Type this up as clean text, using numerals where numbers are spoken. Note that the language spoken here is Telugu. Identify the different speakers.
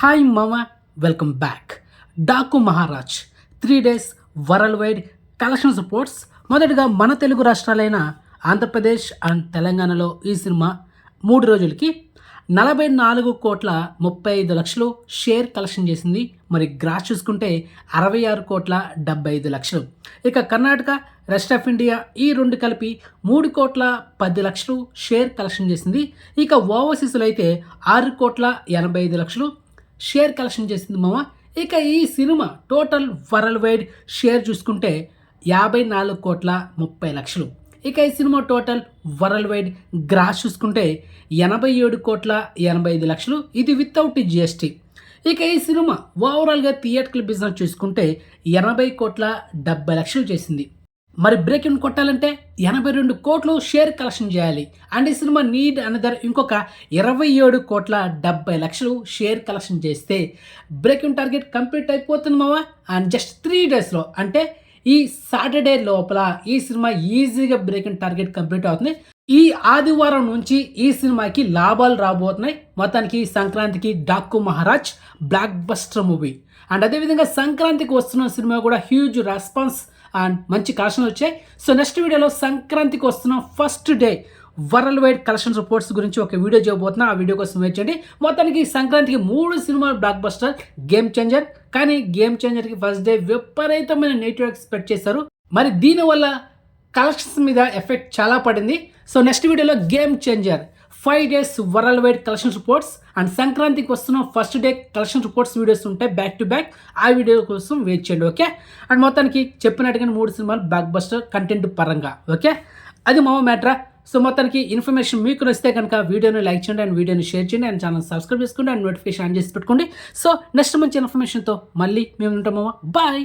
Speaker 1: హాయ్ మామ, welcome back. Daaku Maharaj 3 days world wide collections reports. మొదటగా మన తెలుగు రాష్ట్రాలైన ఆంధ్రప్రదేశ్ అండ్ తెలంగాణలో ఈ సినిమా 3 రోజులకి 44,35,00,000 షేర్ కలెక్షన్ చేసింది. మరి గ్రాస్ చూసుకుంటే 66,75,00,000. ఇక కర్ణాటక, రెస్ట్ ఆఫ్ ఇండియా ఈ రెండు కలిపి 3,10,00,000 షేర్ కలెక్షన్ చేసింది. ఇక ఓవర్సీస్లో అయితే 6,85,00,000 షేర్ కలెక్షన్ చేసింది మామ. ఇక ఈ cinema total worldwide share చూసుకుంటే 54,30,00,000. ఇక ఈ cinema total worldwide gross చూసుకుంటే 87,85,00,000. ఇది వితౌట్ జిఎస్టీ. ఇక ఈ సినిమా ఓవరాల్గా థియేటర్ల బిజినెస్ చూసుకుంటే 80,70,00,000 చేసింది. మరి బ్రేక్ ఇన్ కొట్టాలంటే 82 కోట్లు షేర్ కలెక్షన్ చేయాలి. అండ్ ఈ సినిమా నీడ్ అనదర్ ఇంకొక 27,70,00,000 షేర్ కలెక్షన్ చేస్తే బ్రేక్ ఇన్ టార్గెట్ కంప్లీట్ అయిపోతుంది మావా. అండ్ జస్ట్ 3 daysలో అంటే ఈ సాటర్డే లోపల ఈ సినిమా ఈజీగా బ్రేక్ ఇన్ టార్గెట్ కంప్లీట్ అవుతుంది. ఈ ఆదివారం నుంచి ఈ సినిమాకి లాభాలు రాబోతున్నాయి. మొత్తానికి సంక్రాంతికి Daaku Maharaj block buster movie. And అదేవిధంగా సంక్రాంతికి వస్తున్న సినిమా కూడా హ్యూజ్ రెస్పాన్స్ అండ్ మంచి కలెక్షన్ వచ్చాయి. సో నెక్స్ట్ వీడియోలో సంక్రాంతికి వస్తున్న first day world wide collection reports గురించి ఒక వీడియో చేయబోతున్నా. ఆ వీడియో కోసం వెయిట్ చేయండి. మొత్తానికి సంక్రాంతికి 3 సినిమాలు బ్లాక్ బస్టర్, గేమ్ చేంజర్. కానీ గేమ్ చేంజర్కి ఫస్ట్ డే విపరీతమైన నెగిటివ్ ఎక్స్పెక్ట్ చేశారు. మరి దీనివల్ల కలెక్షన్స్ మీద ఎఫెక్ట్ చాలా పడింది. సో నెక్స్ట్ వీడియోలో game changer 5 days world wide collection reports and సంక్రాంతికి వస్తున్న first day collection reports videos ఉంటాయి బ్యాక్ టు బ్యాక్. ఆ వీడియో కోసం వెయిట్ చేయండి, ఓకే. అండ్ మొత్తానికి చెప్పినట్టుగానే 3 సినిమాలు బ్లాక్ బస్టర్ కంటెంట్ పరంగా, ఓకే. అది మా మ్యాటరా. సో మొత్తానికి ఇన్ఫర్మేషన్ మీకు నచ్చితే కనుక వీడియోని లైక్ చేయండి అండ్ వీడియోని షేర్ చేయండి అండ్ ఛానల్ సబ్స్క్రైబ్ చేసుకోండి అండ్ నోటిఫికేషన్ ఆన్ చేసి పెట్టుకోండి. సో నెక్స్ట్ మంచి ఇన్ఫర్మేషన్తో మళ్ళీ మేము ఉంటాము. బాయ్.